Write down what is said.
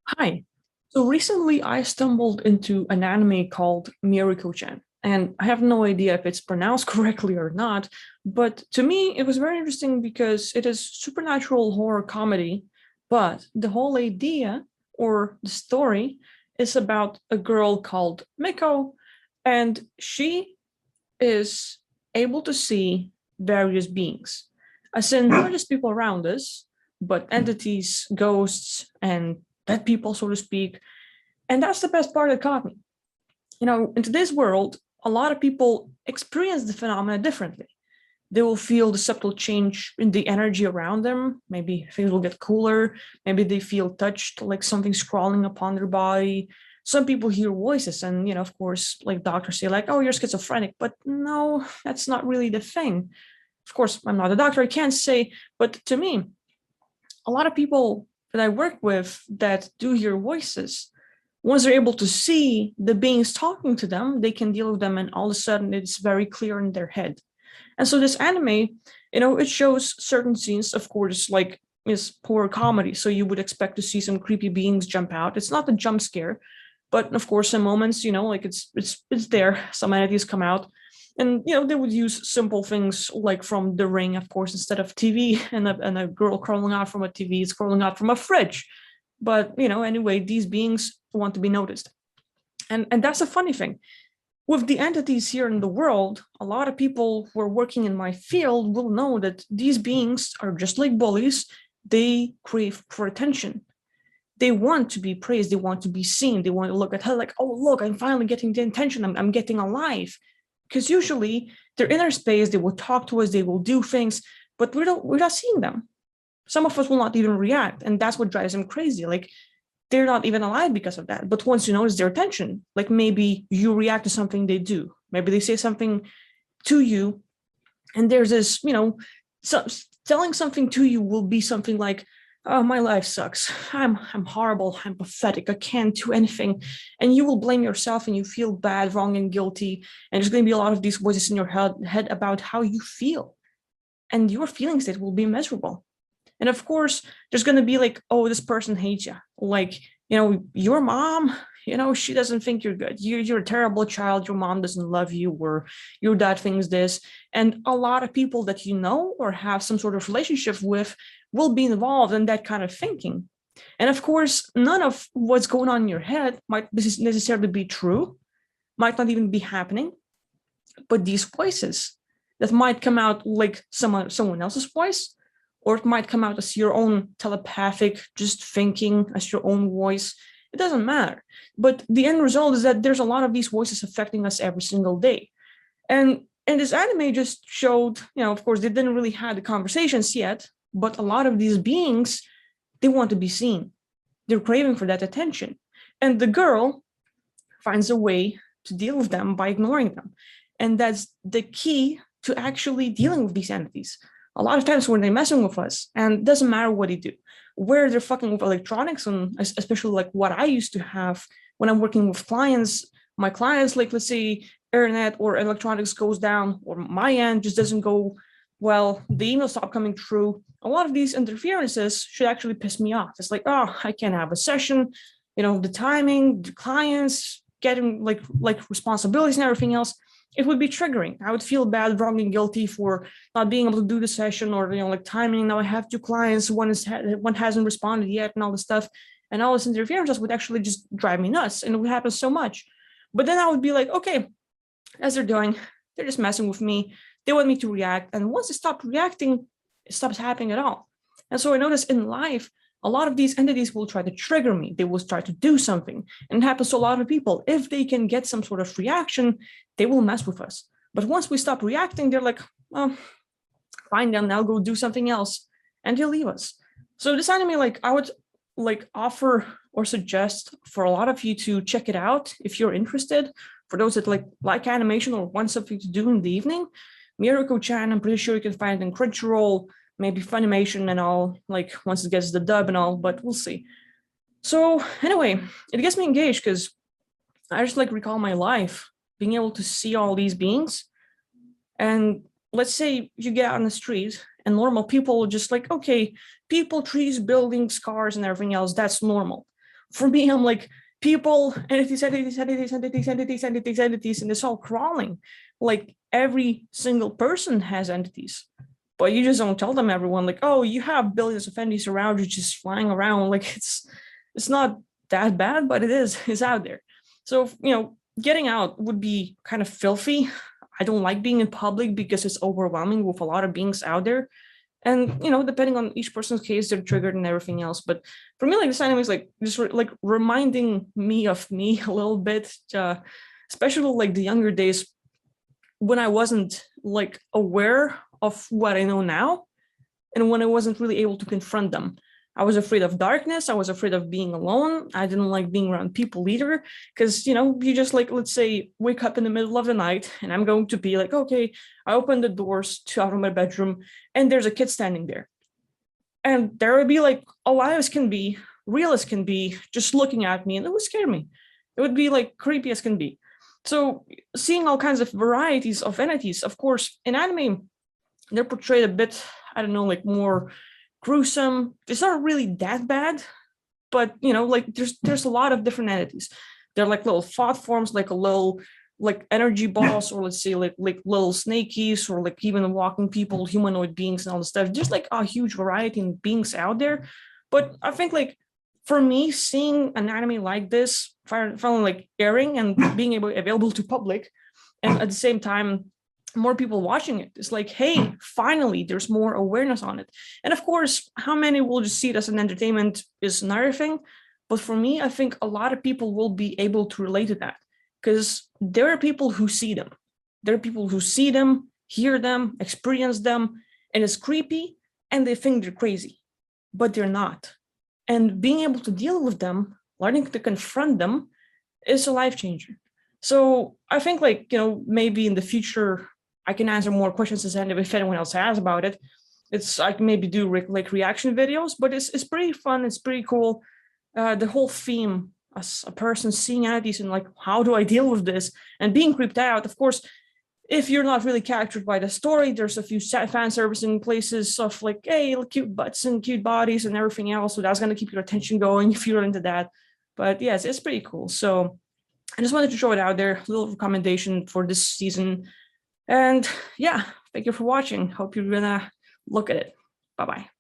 Hi. So recently I stumbled into an anime called Mieruko-Chan, and I have no idea if it's pronounced correctly or not, but to me it was very interesting because it is supernatural horror comedy, but the whole idea or the story is about a girl called Miko, and she is able to see various beings, as in not just people around us, but entities, ghosts, and dead people, so to speak. And that's the best part that caught me. In today's world, a lot of people experience the phenomena differently. They will feel the subtle change in the energy around them. Maybe things will get cooler. Maybe they feel touched, like something's crawling upon their body. Some people hear voices, and of course, like doctors say, like, "Oh, you're schizophrenic," but no, that's not really the thing. Of course, I'm not a doctor; I can't say. But to me, a lot of people that I work with that do hear voices, once they're able to see the beings talking to them, they can deal with them, and all of a sudden, it's very clear in their head. And so this anime, it shows certain scenes, of course, like is horror comedy. So you would expect to see some creepy beings jump out. It's not a jump scare, but of course, some moments, like it's there. Some entities come out, and they would use simple things like from The Ring, of course, instead of TV, and a girl crawling out from a TV is crawling out from a fridge. But anyway, these beings want to be noticed, and that's a funny thing with the entities here in the world. A lot of people who are working in my field will know that these beings are just like bullies. They crave for attention. They want to be praised. They want to be seen. They want to look at her like, oh, look, I'm finally getting the attention. I'm getting alive. Because usually they're in our space. They will talk to us. They will do things, but we're not seeing them. Some of us will not even react. And that's what drives them crazy. Like, they're not even alive because of that. But once you notice their attention, like maybe you react to something they do, maybe they say something to you, and there's this, so telling something to you will be something like, "Oh, my life sucks. I'm horrible. I'm pathetic. I can't do anything," and you will blame yourself and you feel bad, wrong, and guilty. And there's going to be a lot of these voices in your head about how you feel, and your feelings that will be miserable. And of course, there's going to be like, oh, this person hates you. Like, your mom, she doesn't think you're good. You're a terrible child. Your mom doesn't love you, or your dad thinks this. And a lot of people that you know or have some sort of relationship with will be involved in that kind of thinking. And of course, none of what's going on in your head might necessarily be true, might not even be happening. But these voices that might come out like someone else's voice, or it might come out as your own telepathic, just thinking as your own voice. It doesn't matter. But the end result is that there's a lot of these voices affecting us every single day. And this anime just showed, of course, they didn't really have the conversations yet, but a lot of these beings, they want to be seen. They're craving for that attention. And the girl finds a way to deal with them by ignoring them. And that's the key to actually dealing with these entities. A lot of times when they're messing with us, and it doesn't matter what they do, where they're fucking with electronics, and especially like what I used to have when I'm working with clients, my clients, like let's say internet or electronics goes down, or my end just doesn't go well, the emails stop coming through. A lot of these interferences should actually piss me off. It's like, oh, I can't have a session, the timing, the clients getting like responsibilities and everything else. It would be triggering. I would feel bad, wrong, and guilty for not being able to do the session, or like timing. Now I have two clients, one hasn't responded yet, and all this stuff, and all this interference would actually just drive me nuts, and it would happen so much. But then I would be like, okay, as they're doing, they're just messing with me. They want me to react, and once they stop reacting, it stops happening at all. And so I notice in life, a lot of these entities will try to trigger me. They will try to do something. And it happens to a lot of people. If they can get some sort of reaction, they will mess with us. But once we stop reacting, they're like, oh, fine, then I'll go do something else. And they'll leave us. So this anime, like, I would like offer or suggest for a lot of you to check it out if you're interested. For those that like animation or want something to do in the evening, Mieruko-Chan, I'm pretty sure you can find it in Crunchyroll, maybe Funimation and all, like once it gets the dub and all, but we'll see. So anyway, it gets me engaged because I just like recall my life, being able to see all these beings. And let's say you get out on the street and normal people are just like, okay, people, trees, buildings, cars, and everything else, that's normal. For me, I'm like, people, entities, entities, entities, entities, entities, entities, entities, and it's all crawling. Like every single person has entities, but you just don't tell them everyone like, oh, you have billions of entities around you just flying around. Like it's not that bad, but it is. It's out there. So getting out would be kind of filthy. I don't like being in public because it's overwhelming with a lot of beings out there. And depending on each person's case, they're triggered and everything else. But for me, like this anime is like just like reminding me of me a little bit, especially like the younger days when I wasn't like aware of what I know now, and when I wasn't really able to confront them. I was afraid of darkness. I was afraid of being alone. I didn't like being around people either, because you just like, let's say, wake up in the middle of the night, and I'm going to be like, okay, I open the doors to out of my bedroom, and there's a kid standing there, and there would be like alive as can be, real as can be, just looking at me, and it would scare me. It would be like creepy as can be. So seeing all kinds of varieties of entities, of course, in anime, they're portrayed a bit, I don't know, like more gruesome. It's not really that bad, but like there's a lot of different entities. They're like little thought forms, like a little like energy balls, or let's say like little snakies, or like even walking people, humanoid beings, and all this stuff. Just like a huge variety of beings out there. But I think like for me, seeing an anime like this, finally like airing and being available to public, and at the same time more people watching it, it's like, hey, finally there's more awareness on it. And of course, how many will just see it as an entertainment is another thing. But for me, I think a lot of people will be able to relate to that, because there are people who see them. There are people who see them, hear them, experience them, and it's creepy, and they think they're crazy, but they're not. And being able to deal with them, learning to confront them, is a life changer. So I think like, maybe in the future, I can answer more questions if anyone else has about it. I can maybe do like reaction videos, but it's pretty fun. It's pretty cool. The whole theme as a person seeing entities and like, how do I deal with this and being creeped out? Of course, if you're not really captured by the story, there's a few fan servicing places of like, hey, cute butts and cute bodies and everything else. So that's going to keep your attention going if you're into that. But yes, it's pretty cool. So I just wanted to throw it out there, a little recommendation for this season. And yeah, thank you for watching. Hope you're gonna look at it. Bye-bye.